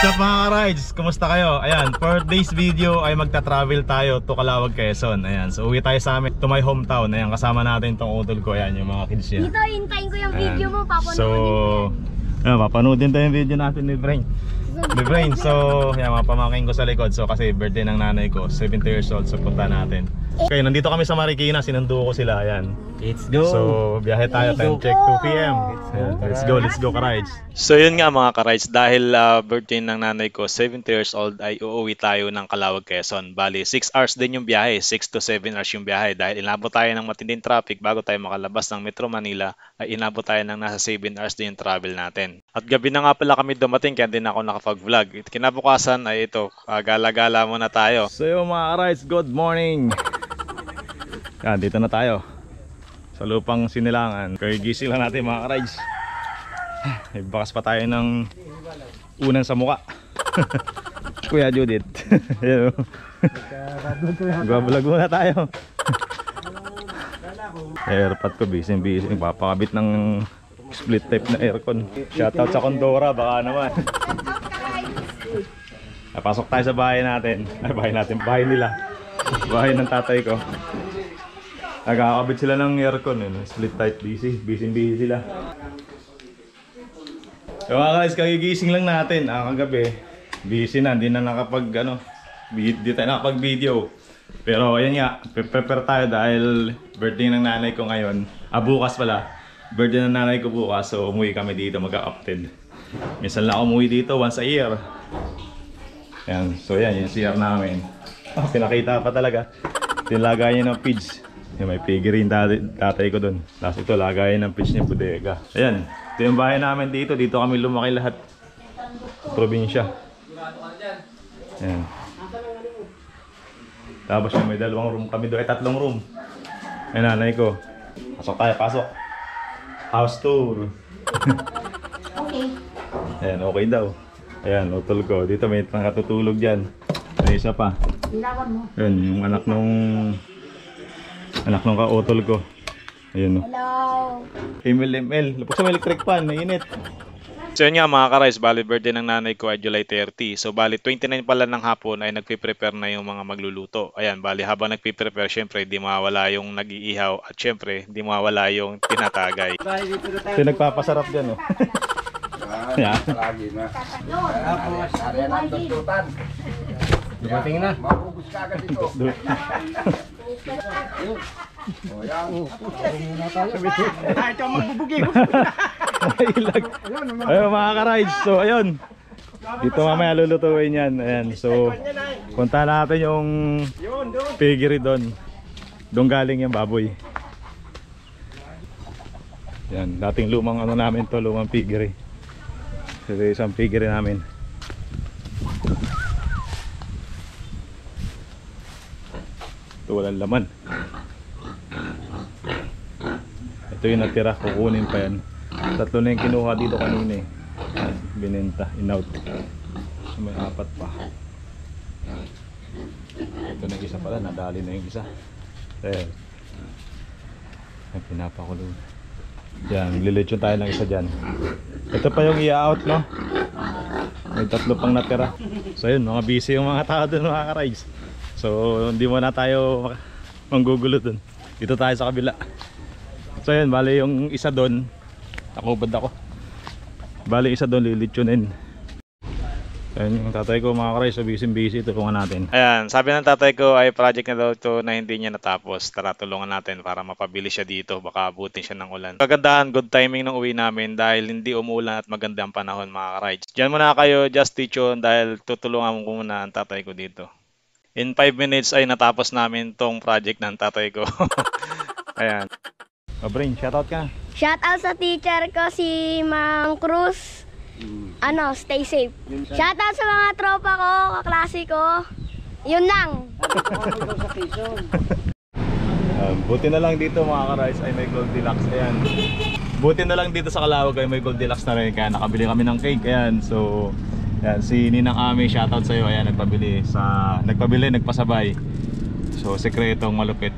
up mga ka-rides? Kumusta kayo? Ayan, for today's video ay magta-travel tayo to Calauag, Quezon. Ayan, so uwi tayo sa amin, to my hometown. Ayan, kasama natin tong utol ko. Ayan, yung mga kids niya. Dito, hintayin ko yung video mo, papanoodin so, ayan, papanoodin tayo yung video natin ni Brain. So, ayan, mga pamangkin ko sa likod. So, kasi birthday ng nanay ko, 70 years old. So, punta natin. Okay, nandito kami sa Marikina, sinundo ko sila. Ayan. Let's go. So, biyahe tayo, time check 2 PM. Let's go ka-rides. So yun nga mga ka-rides, dahil birthday ng nanay ko, 70 years old, ay uuwi tayo ng Calauag, Quezon. Bali, 6 hours din yung biyahe, 6 to 7 hours yung biyahe. Dahil inabot tayo ng matinding traffic bago tayo makalabas ng Metro Manila, ay inabot tayo ng nasa 7 hours din yung travel natin. At gabi na nga pala kami dumating, kaya din ako nakapag-vlog. Kinabukasan ay ito, gala-gala muna tayo. So yung mga ka-rides, good morning! Yan, dito na tayo sa lupang Sinilangan. Kaya gising lang natin mga ka-rides. Bakas pa tayo ng unan sa muka. Kuya Judith. Gwablog muna tayo. Airpot ko busy. Papakabit ng split type na aircon. Shoutout sa Condora, baka naman. Pasok tayo sa bahay natin. Bahay nila. Bahay ng tatay ko. Nagkakabit sila ng aircon, split type, busy sila. So mga guys, kagigising lang natin, kagabi, busy na, hindi na hindi tayo nakapag video. Pero ayan nga, prepare tayo dahil birthday ng nanay ko ngayon. Bukas pala, birthday ng nanay ko bukas, so umuwi kami dito, magka-opted. Minsan lang ako umuwi dito, once a year. Ayan, so yan, yung CR namin. Pinakita pa talaga, tinlagay niya ng pids. May figurine tatay ko doon. Tapos ito, lagayan ng pitch niya, bodega. Ayan, ito yung bahay namin dito. Dito kami lumaki lahat. Probinsya. Ayan. Tapos may 2 room kami doon. Ay, 3 room. Ay, nanay ko. Pasok tayo, pasok. House tour. Okay. Ayan, okay daw. Ayan, utol ko. Dito may nakatutulog dyan. May isa pa. Ayan, yung anak nung ka-utol ko. Ayun o. Hello. ML. Lapos sa may electric fan, mainit. So yun nga mga ka-rides, bali birthday ng nanay ko ay July 30. So bali 29 pala ng hapon ay nagpe-prepare na yung mga magluluto. Ayan, bali habang nagpe-prepare, syempre di mawawala yung nag-iihaw at syempre di mawawala yung tinatagay. Ito nagpapasarap dyan o. Yan. Dumating na. Mabubus ka agad ito. Ay, ito magbubugi. Ayun mga ka-rides, so ayun. Dito mamaya lulutuin yan. Ayan, so punta natin yung piggery doon. Doon galing yung baboy. Yan, dating lumang namin to, lumang piggery. So isang piggery namin. Ito walang laman. Ito yung natira, kukunin pa yan. 3 na yung kinuha dito kanina eh. Binenta, in-out. So may 4 pa. Ito na yung isa pala, nadali na yung isa. Ayan. Ay, pinapakulo. Yan, lilitsyon tayo ng isa dyan. Ito pa yung i-out, no? May 3 pang natira. So yun, mga busy yung mga tao dun, mga ka-rides. So hindi mo na tayo manggugulo dun. Dito tayo sa kabila. So yun, bali yung isa dun, nakubad ako. Bali isa dun, lilitsunin. Ayan yung tatay ko mga ka-rides, so busy, tulungan natin. Ayan, sabi ng tatay ko ay project na daw ito na hindi niya natapos. Tara, tulungan natin para mapabilis siya dito, baka abutin siya ng ulan. Kagandahan, good timing ng uwi namin dahil hindi umuulan at maganda ang panahon mga ka-rides. Diyan muna kayo, just stay tuned dahil tutulungan mo muna ang tatay ko dito. In 5 minutes ay natapos namin tong project ng tatay ko. Ayan. Brain, shoutout ka. Shoutout sa teacher ko, si Mang Cruz. Stay safe. Shoutout sa mga tropa ko, kaklase ko. Yun lang. Buti na lang dito mga ka-rides ay may Goldilocks. Ayan. Buti na lang dito sa Calauag ay may Goldilocks na rin. Kaya nakabili kami ng cake. Ayan. So yan, si Ninang Ami, shoutout sa iyo. Ayan, nagpabili, nagpasabay. So, sekretong malupit.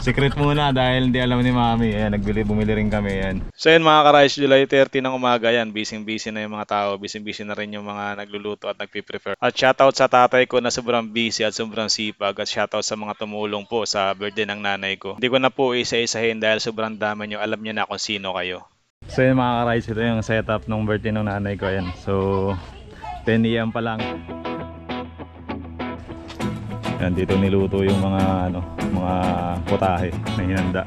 Secret muna dahil hindi alam ni Mami. Ayan, bumili rin kami. Ayan. So yun mga ka-Rice, July 30 ng umaga. Ayan, busy na yung mga tao. Busy na rin yung mga nagluluto at nagpiprefer. At shoutout sa tatay ko na sobrang busy at sobrang sipag. At shoutout sa mga tumulong po sa birthday ng nanay ko. Hindi ko na po isa-isahin dahil sobrang dami nyo. Alam nyo na kung sino kayo. So yun mga ka-Rice, ito yung setup ng birthday ng nanay ko. Ayan. So 10 AM pa lang. Yan, dito niluto yung mga mga potahe na hinanda.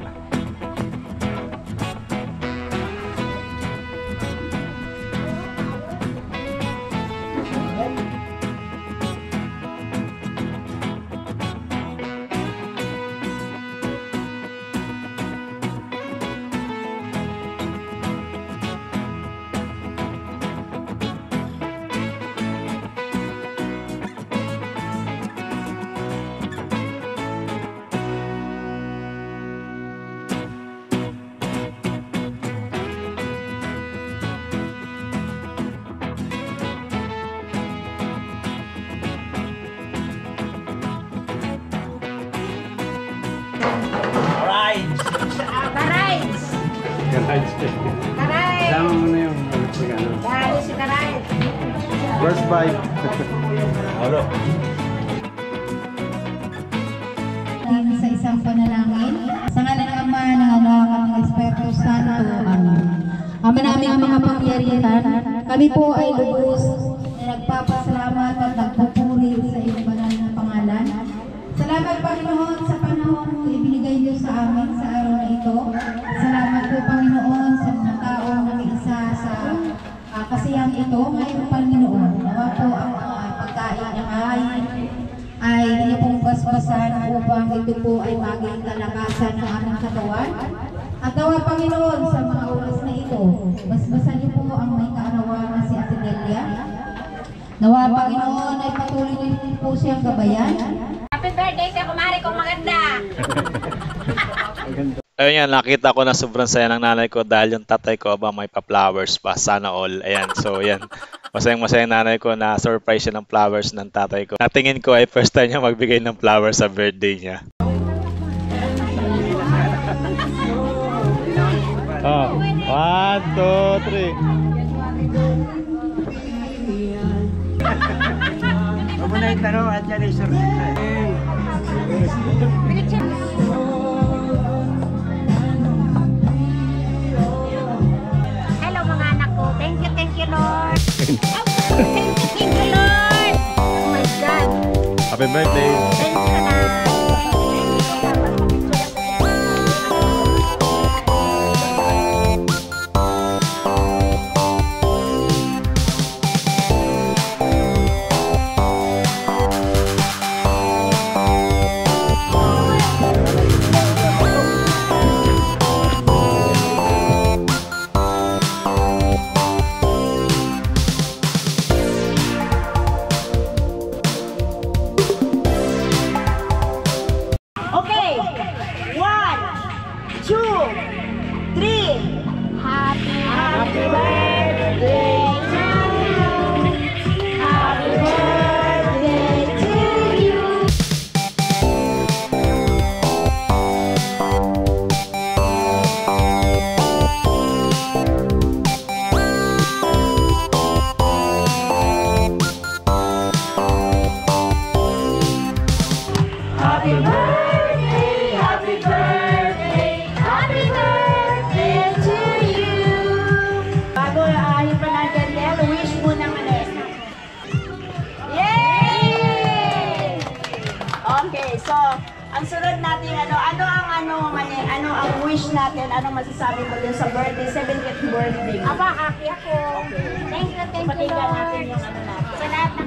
Sama mo na yung First bite. Hello. Sa isang panalangin, sa ngalan ng Ama, ng Anak, at ng Espiritu Santo. Amen. Ama naming mga pangyarihan, kami po ay lubos na nagpapasalamat at nagpupuri sa iyong banal na pangalan. Salamat Panginoon sa panahon mo ibinigay niyo sa amin sa araw na ito. Salamat po Panginoon sa mga taong nag-iisa sa kasiyang ito. Ngayon Panginoon, nawa po ang pagkain ng ay hindi pong basbasan upang ito po ay maging kalakasan ng aming katawan. At nawa Panginoon sa mga oras na ito, basbasan niyo po ang may kaarawan na si Ate Delia. Nawa Panginoon ay patuloy niyo po siyang gabayan. Happy birthday sa kumari kong maganda! Ayun yan, nakita ko na sobrang saya ng nanay ko dahil yung tatay ko may pa-flowers pa. Sana all. Ayan, so yan. Masayang-masayang nanay ko na surprise siya ng flowers ng tatay ko. Natingin ko ay first time niya magbigay ng flowers sa birthday niya. Oh, 1, 2, 3. Huwag na yung tanong at yan ay surrender. Hello mga anak ko. Thank you Lord. Thank you Lord. Oh my God. Happy birthday! Thank you Lord. Okay, 1, 2, 3. Happy birthday to you. Happy birthday to you. Happy birthday, happy birthday, happy birthday to you. Bago yung panagyan niya, wish mo naman eh. Yay! Okay, so ang sunod natin ano ang wish natin, ano masasabi mo dun sa birthday, 70th birthday? Aba, happy ako. Thank you Patigyan natin Lord. yung ano natin. Sa lahat ng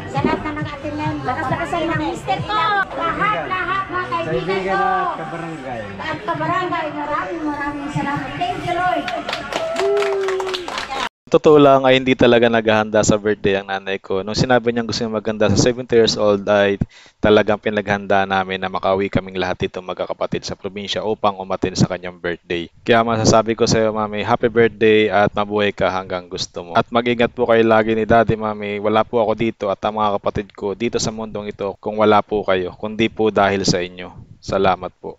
sa lahat na nag-attend, lakas-lakasan ng mister ko. Lahat mga kaibigan ko. at kabarangay. At kabarangay, maraming salamat. Thank you, Lord. Totoo lang ay hindi talaga naghahanda sa birthday ang nanay ko. Nung sinabi niyang gusto niya maganda sa 70 years old ay talagang pinaghanda namin na makauwi kaming lahat dito magkakapatid sa probinsya upang umatin sa kanyang birthday. Kaya masasabi ko sa iyo, Mami, happy birthday at mabuhay ka hanggang gusto mo. At mag-ingat po kayo lagi ni Daddy, Mami. Wala po ako dito at ang mga kapatid ko dito sa mundong ito kung wala po kayo, kundi po dahil sa inyo. Salamat po.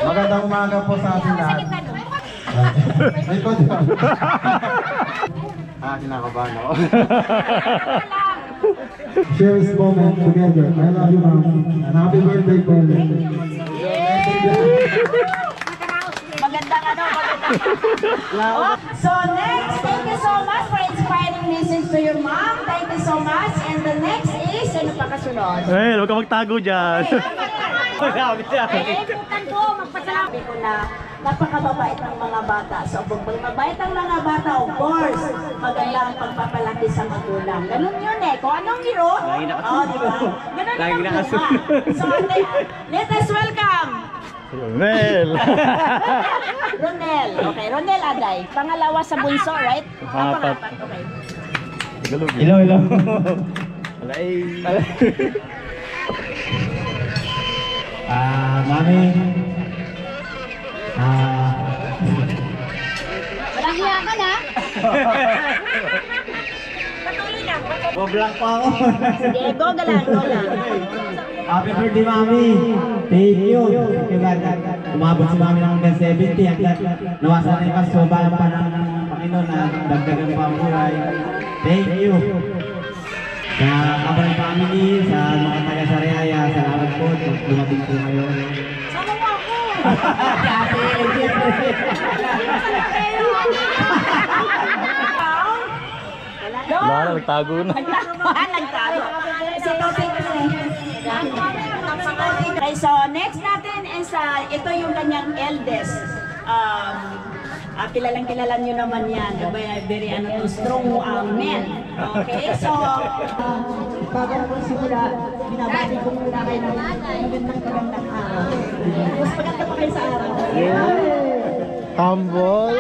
Magandang umaga po sa ating lahat. Likod yun. Kinakabahan ako. Share this moment together. I love you, Mom. And happy birthday, po. Magandang So next, thank you so much for inspiring message to your mom. Thank you so much. And the next is, ano pa kasunod? Eh, huwag ka magtago dyan. Sabi ko na napakababait ng mga bata. So, pag mabait ang mga bata, of course, maganda ang pagpapalaki sa magulang. Ganun yun eh. Kung anong giro, di ba? Ganun ang buka. So, let us welcome Ronel! Ronel. Okay, Ronel Aday. Pangalawa sa bunso, right? Apat. Okay. Ilaw. Mami. Walang hiya ka na? Boblank pa ako. Sige, go lang. Happy birthday, Mami. Thank you. Umabot si Mami ng hanggang 70. Nawasan na yung kasubalan pa ng Panginoon na dagdagan pa ang buhay. Thank you. Sa Kabal Family, sa mga taga-Sariaya, salamat po. Dumating po ngayon. Sama mo ako! Wala na, nagtago na. Nagtago. Si Topic kasi. Okay, so next natin is, ito yung kanyang eldest. Kilalang-kilala nyo naman yan. Very strong men. Okay, so bago ko simula, binabati ko muna kayo ng magandang araw. Mas maganda pa kayo sa araw. Humble.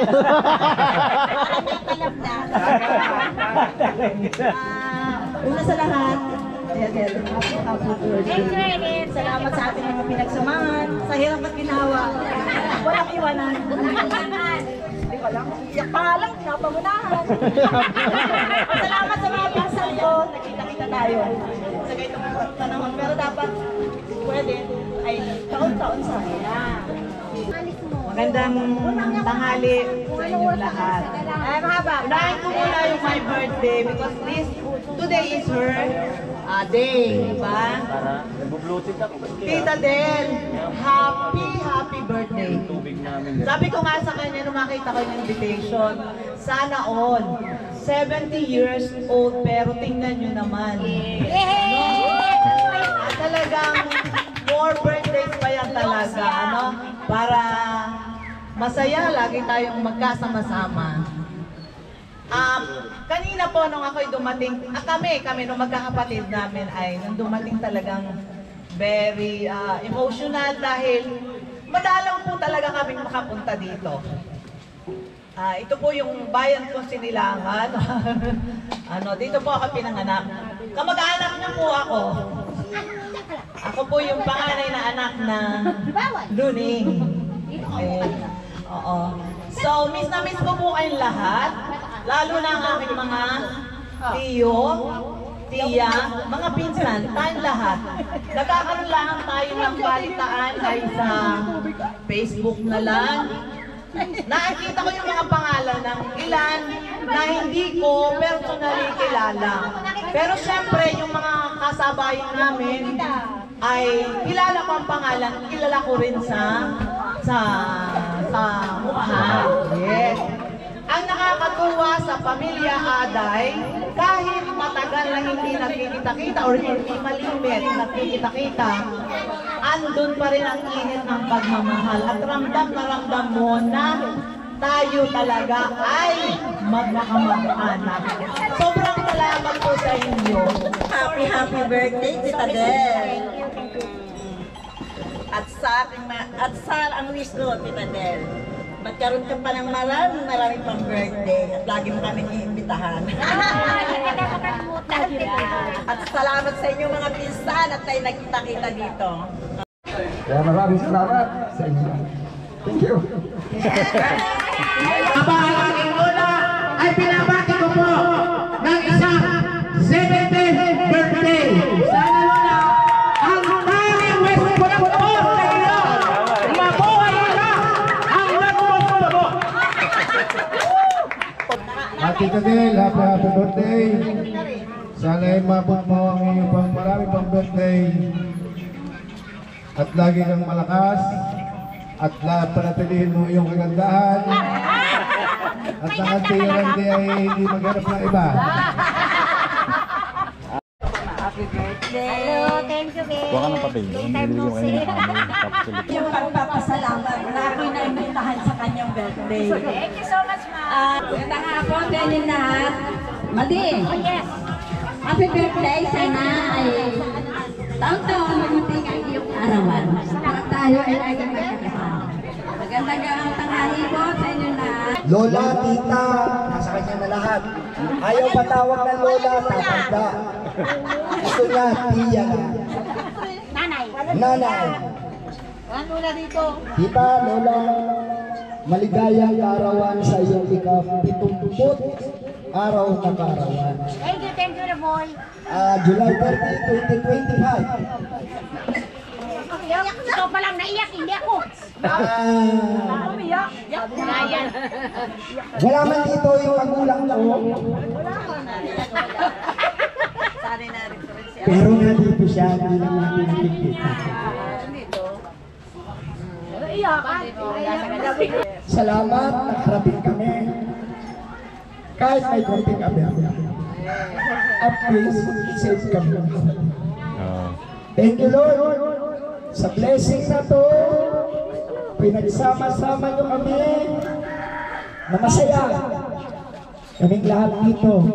Una sa lahat, salamat sa ating mga pinagsamahan, sa hirap at ginawa. Walang iwanan. Hindi ko lang. Iyak pa lang, napamunahan. Salamat sa mga pasal ko. Nakita-kita tayo sa ganitong panahon. Pero dapat pwede ay taon-taon sa akin. Magandang tanghali sa inyong lahat. Unahin ko muna yung my birthday because today is her day, diba? Tita Del, happy birthday. Sabi ko nga sa kanya nung makita ko yung invitation, sana all 70 years old pero tingnan nyo naman. No? Talagang more birthdays pa yan talaga, ano? Para masaya, lagi tayong magkasama-sama. Kanina po nung ako'y dumating, kami nung magkakapatid namin ay nung dumating talagang very emotional dahil madalang po talaga kaming makapunta dito. Ito po yung bayan ko Sinilangan. Dito po ako pinanganak. Kamag-anak niyo po ako. Ako po yung panganay na anak na Luning. Oo. So, miss na miss ko po kayong lahat. Lalo na ang aking mga tiyo, tiya, mga pinsan, tayong lahat. Nagkakaroon lang tayo ng balitaan ay sa Facebook na lang. Nakikita ko yung mga pangalan ng ilan na hindi ko personally kilala. Pero syempre, yung mga kasabayan namin ay kilala ko ang pangalan, kilala ko rin sa mukha. Yes. Ang nakakatuwa sa pamilya Aday, kahit matagal na hindi nagkikita-kita or hindi malimit nagkikita-kita, andun pa rin ang init ng pagmamahal at ramdam na ramdam mo na tayo talaga ay magkakamag-anak. Sobrang salamat po sa inyo. Happy birthday, Tita Del. At sa ang wish ko, Tita Del, magkaroon ka pa ng maraming pang birthday at lagi mo kami iimbitahan. At salamat sa inyo mga pinsan at tayo nagkita-kita dito. Kaya maraming salamat sa inyo. Thank you. Ang aking una ay pinabati ko po ng isang 70th birthday. Sana Tita Del, happy birthday. Sana'y mabot mo ang iyong marami pang birthday. At lagi kang malakas. At panatilihin mo iyong kagandahan. At ang anti-anti ay hindi maghanap ng iba. Hello, thank you, babe. Huwag ka ng papel. Hindi mo kayo ng tapos ulit. Yung pagpapasalamat na ako'y naimbitahan sa kanyang birthday. Thank you so much, ma'am. Ganda nga po, ganyan lahat. Mali. Oh, yes. Happy birthday, sana ay taon-taon mamunting ang iyong arawan. Para tayo ay laging magkakasama. Magandang ang tanghali po sa inyo lahat. Lola, tita, nasa kanya na lahat. Ayaw patawag ng lola, tatanda. Gusto niya, tiya na. Nanay. Nanay. Ano na dito? Tita, lola, maligayang kaarawan sa iyong ika-70 araw na kaarawan. Thank you, the boy. July 30, 2025. Ikaw pa lang naiyak, hindi ako. Umiyak. Yan. Wala man dito yung magulang ko. Pero nandito siya, hindi lang natin nakikita. Salamat, nakarating kami. Kahit may konting abi-abi. At please, save kami. Thank you, Lord, sa blessing na to. Pinagsama-sama niyo kami na masaya. Kaming lahat dito,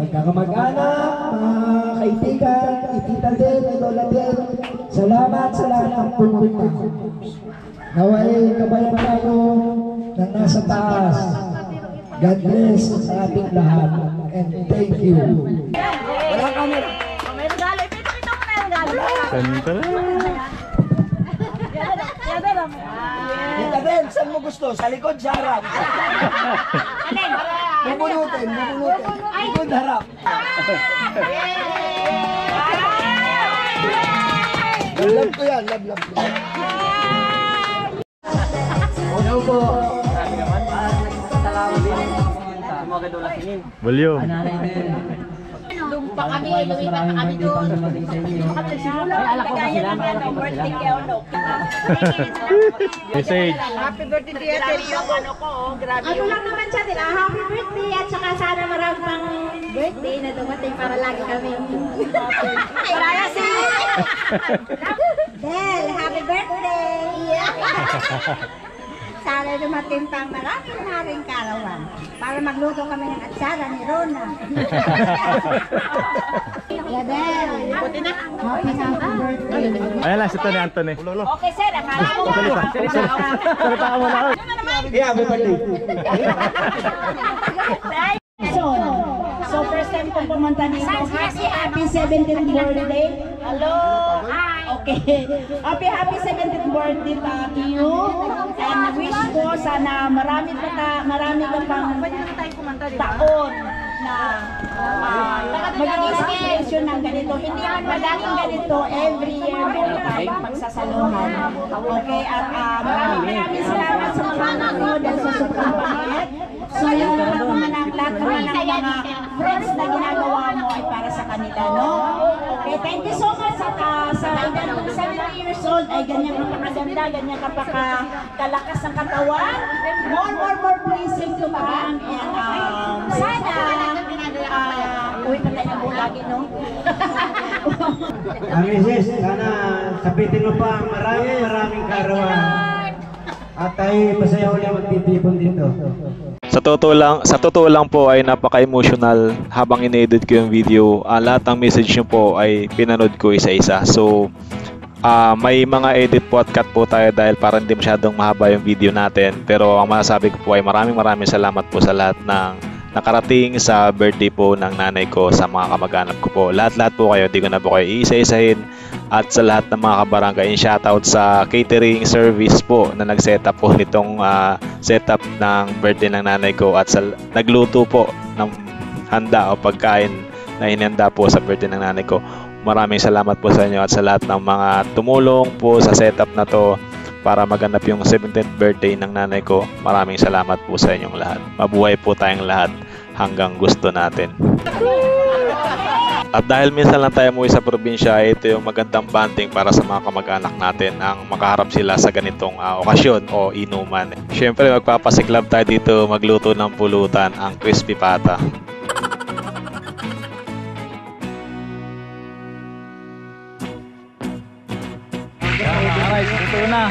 magkakamag-anak, mga kaibigan, itita din, lola din. Salamat sa lahat ng pumunta. Naway kabayan tayo na nasa taas. God bless sa ating lahat. And thank you. Walang camera. May regalo. Ipinakita mo na yung regalo. Ganda rin. Tita Del, saan mo gusto? Sa likod, sa harap. Alin? Bubunutin. Likod, harap. Love ko yan, love ko. Hello po. Sabi naman. Salamat din. Sumakit ulit sinin. Bulyo. Lumpa kami, lumipat kami doon. Kaya naman ang birthday kay Ono. Message. Happy birthday to you. Yung ano ko, grabe. Ano lang naman siya nila, happy birthday at saka sana marami pang birthday na dumating para lagi kami. Kaya si... Del, happy birthday! Sana dumating pang maraming karawan para magluto kami ng atsara ni Rona. Del, Buti na. happy birthday! Ayan lang, si Tony Anthony. Okay, sir. Akala ko. Salita ka muna. Yeah, happy birthday. So first time kong pumunta dito. Happy 17th birthday. Hello. Hi. Okay. Happy 17th birthday to you. And wish ko sana marami ka pang taon na magiging celebration ng ganito. Hindi man magiging ganito every year meron tayong pagsasaluhan. Okay. At maraming salamat sa mga nanonood at sa sobrang pamilya. So yung lahat naman ng mga friends na ginagawa mo ay para sa kanila, no? Okay, thank you so much at sa edad ng 70 years old ay ganyan kapakaganda, ganyan kapakalakas ng katawan. More blessing to come and sana uwi pa tayo ng bulagi, no? Mrs. sana sabitin mo pa maraming karawan. At tayo masaya ulit magtitipon dito. Sa totoo lang po ay napaka-emotional habang ine-edit ko yung video. Lahat ng message nyo po ay pinanood ko isa-isa. So, may mga edit po at cut po tayo dahil para hindi masyadong mahaba yung video natin. Pero ang masasabi ko po ay maraming salamat po sa lahat ng nakarating sa birthday po ng nanay ko, sa mga kamag-anak ko po. Lahat po kayo, di ko na po kayo isa-isahin. At sa lahat ng mga kabarangay, shoutout sa catering service po na nag-setup po nitong setup ng birthday ng nanay ko at sa nagluto po ng handa o pagkain na inihanda po sa birthday ng nanay ko. Maraming salamat po sa inyo at sa lahat ng mga tumulong po sa setup na to para maganap yung 17th birthday ng nanay ko. Maraming salamat po sa inyong lahat. Mabuhay po tayong lahat. hanggang gusto natin. At dahil minsan lang tayo umuwi sa probinsya, ito yung magandang bonding para sa mga kamag-anak natin ang makaharap sila sa ganitong okasyon o inuman. Siyempre magpapasiklab tayo dito magluto ng pulutan, ang crispy pata. Ito na.